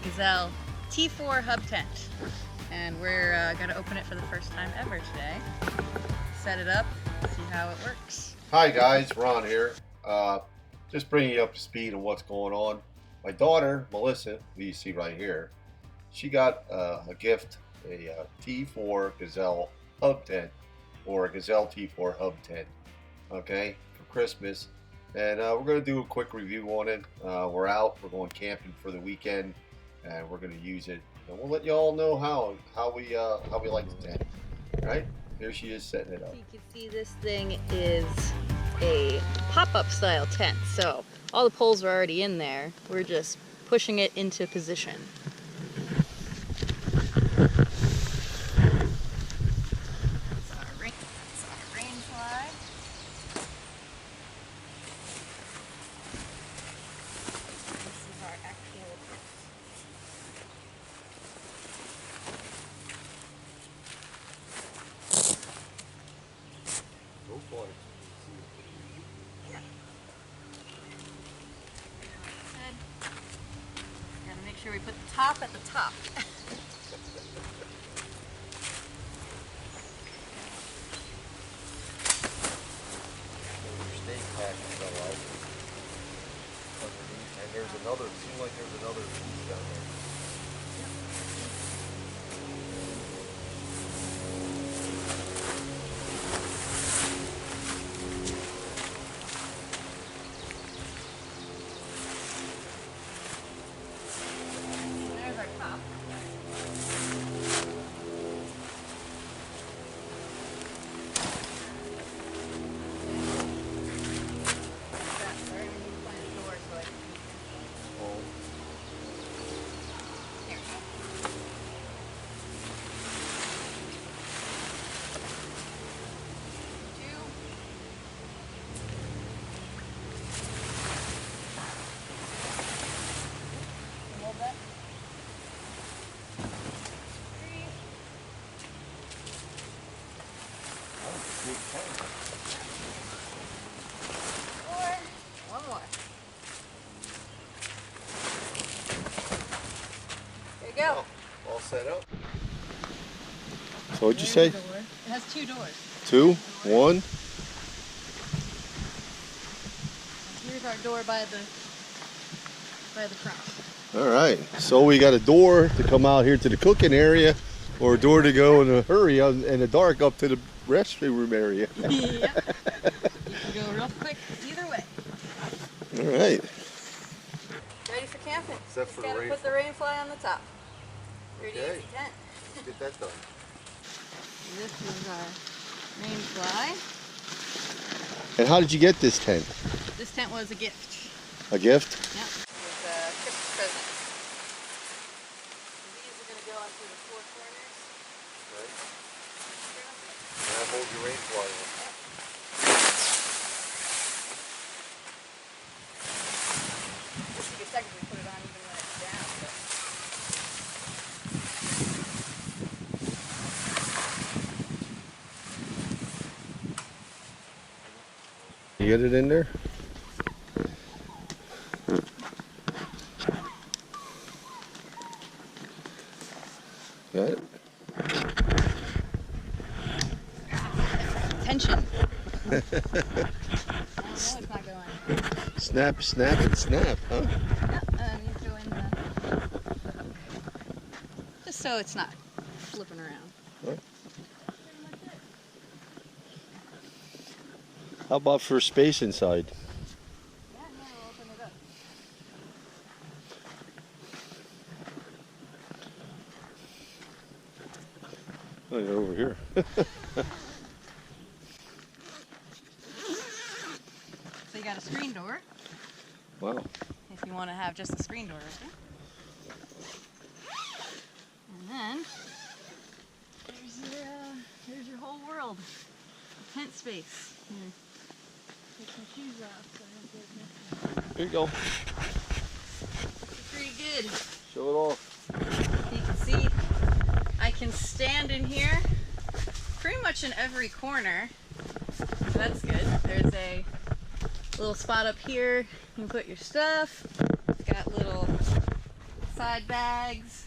Gazelle T-4 Hub tent, and we're gonna open it for the first time ever today. Set it up, see how it works. Hi guys, Ron here. Just bringing you up to speed on what's going on. My daughter, Melissa, who you see right here, she got a gift, a T4 Gazelle Hub tent, or a Gazelle T4 Hub tent, okay, for Christmas. And we're going to do a quick review on it. We're going camping for the weekend, and we're going to use it. And we'll let you all know how we like the tent. All right, here she is setting it up. You can see this thing is a pop-up style tent, so all the poles are already in there. We're just pushing it into position. It's our rain fly. This is our actual Go for it. Gotta make sure we put the top at the top. And there's another, it seems like there's another piece down there. There's our top. One more. There you go. All set up. So what'd you say? It has two doors. Two? One? Here's our door by the front. All right. So we got a door to come out here to the cooking area, or a door to go in a hurry in the dark up to the restroom area. Yeah. You can go real quick either way. All right. Ready for camping. Except Just for the gotta rain put the rain fly on the top. Pretty Okay. easy tent. Let's get that done. This is our rain fly. And how did you get this tent? This tent was a gift. A gift? Yep. It was a Christmas present. These are gonna go onto the four corners. Right. And that holds your rain fly on. I guess you could technically put it on even when it's down, but You get it in there? Got it? tension. I know it's not going. Snap, snap, and snap, huh? Yep, and then you throw in the hook. Just so it's not flipping around. Right. How about for space inside? Yeah, we'll open it up. Oh, you're over here. So you got a screen door. Wow. If you want to have just a screen door open. And then here's your whole world. The tent space. Here. Take some shoes off so I don't get messy. Here you go. Pretty good. Show it off. You can see I can stand in here pretty much in every corner. So that's good. There's a little spot up here. You can put your stuff. It's got little side bags.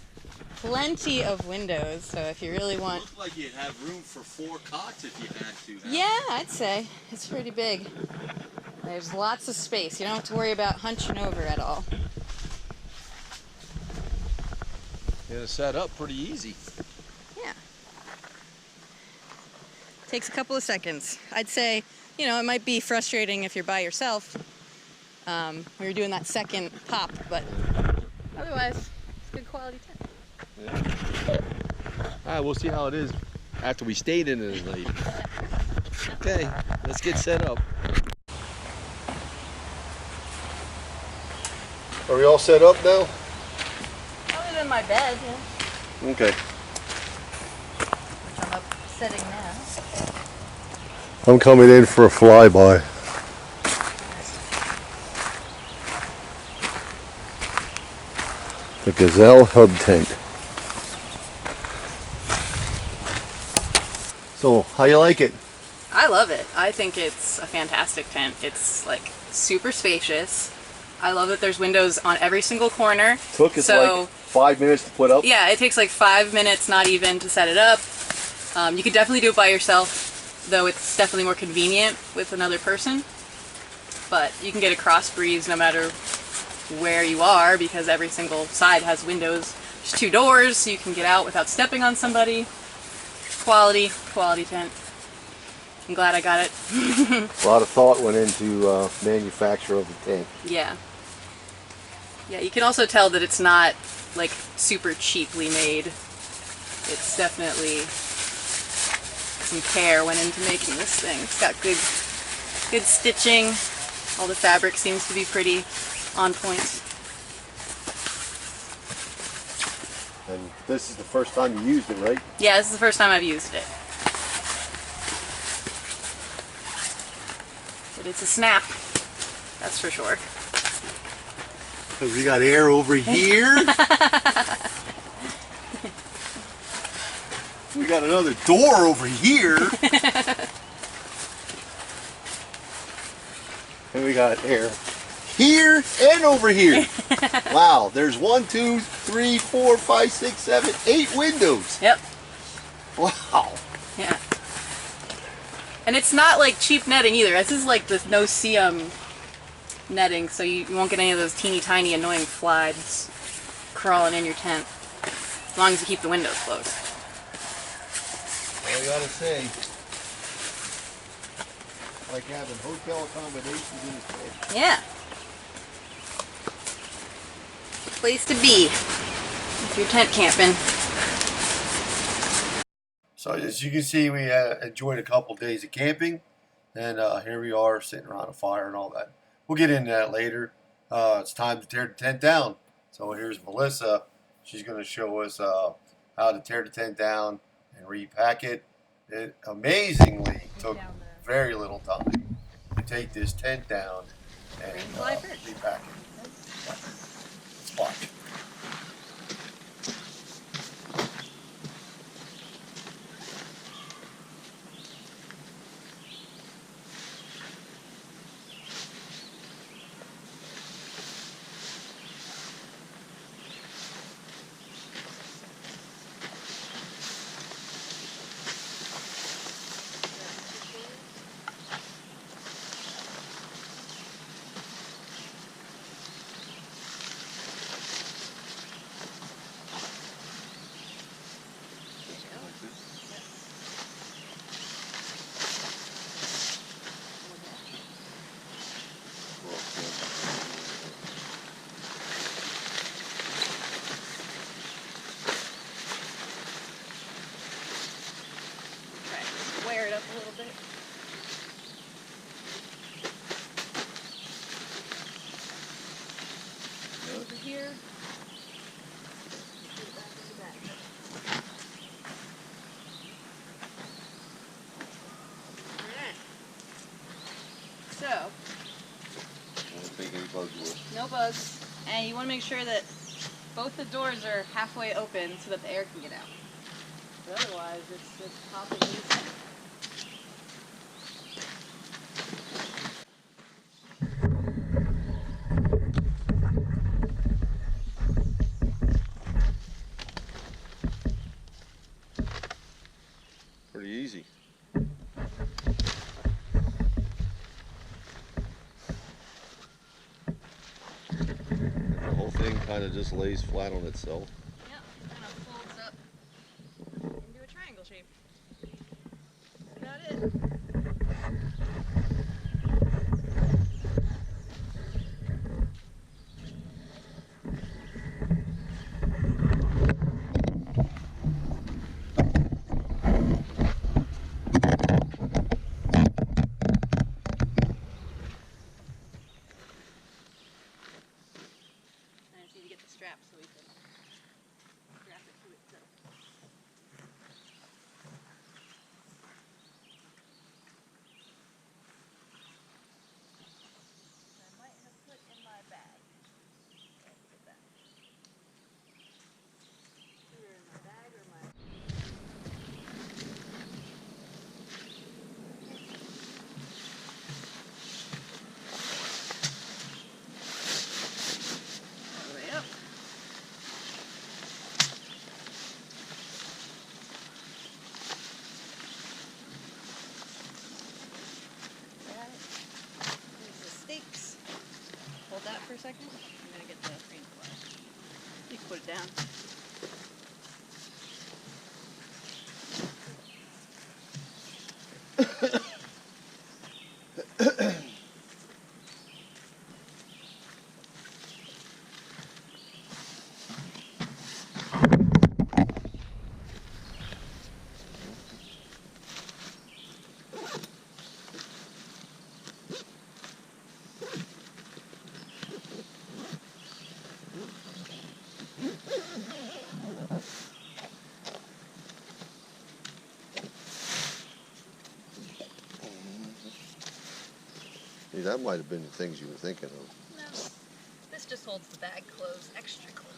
Plenty of windows, so if you really want... Looks like you'd have room for 4 cots if you had to. Yeah, I'd say. It's pretty big. There's lots of space. You don't have to worry about hunching over at all. It's set up pretty easy. Yeah. Takes a couple of seconds. I'd say, you know, it might be frustrating if you're by yourself when you're doing that second pop, but otherwise, it's good quality tent. Yeah. All right, we'll see how it is after we stayed in it late. Okay, let's get set up. Are we all set up now? Other than my bed, yeah. Okay. Which I'm up setting now. I'm coming in for a flyby. The Gazelle Hub tent. So, how you like it? I love it. I think it's a fantastic tent. It's like super spacious. I love that there's windows on every single corner. Took us like 5 minutes to put up. Yeah, it takes like 5 minutes, not even, to set it up. You could definitely do it by yourself, though it's definitely more convenient with another person. But you can get a cross breeze no matter where you are because every single side has windows. There's 2 doors, so you can get out without stepping on somebody. Quality tent. I'm glad I got it. A lot of thought went into manufacture of the tent. Yeah. Yeah, you can also tell that it's not like super cheaply made. It's definitely some care went into making this thing. It's got good stitching. All the fabric seems to be pretty on point. And this is the first time you used it, right? Yeah, this is the first time I've used it. But it's a snap, that's for sure. Because we got air over here. We got another door over here. And we got air here and over here. Wow, there's 1, 2, 3, 4, 5, 6, 7, 8 windows. Yep. Wow. Yeah. And it's not like cheap netting either. This is like the no-see-um netting, so you won't get any of those teeny tiny annoying flies crawling in your tent. As long as you keep the windows closed. Well, I gotta say, like having hotel accommodations in this place. Yeah. Place to be if you're tent camping. So as you can see, we enjoyed a couple days of camping, and here we are sitting around a fire and all that. We'll get into that later. It's time to tear the tent down. So here's Melissa. She's going to show us how to tear the tent down and repack it. It amazingly took very little time to take this tent down and repack it. Let's watch. Wear it up a little bit. Over here. Alright. So, no bugs. And you want to make sure that both the doors are halfway open so that the air can get out. But otherwise, it's just popping loose. kind of just lays flat on itself. Yeah, kind of folds up into a triangle shape. That's about it. I just need to get the strap so we can strap it to itself. I might have put in my bag. Look at that. Either in my bag or my... All the way up. Got it. There's the stakes. Hold that for a second. I'm gonna get the green flag. You can put it down. Hey, that might have been the things you were thinking of. No, this just holds the bag closed, extra close.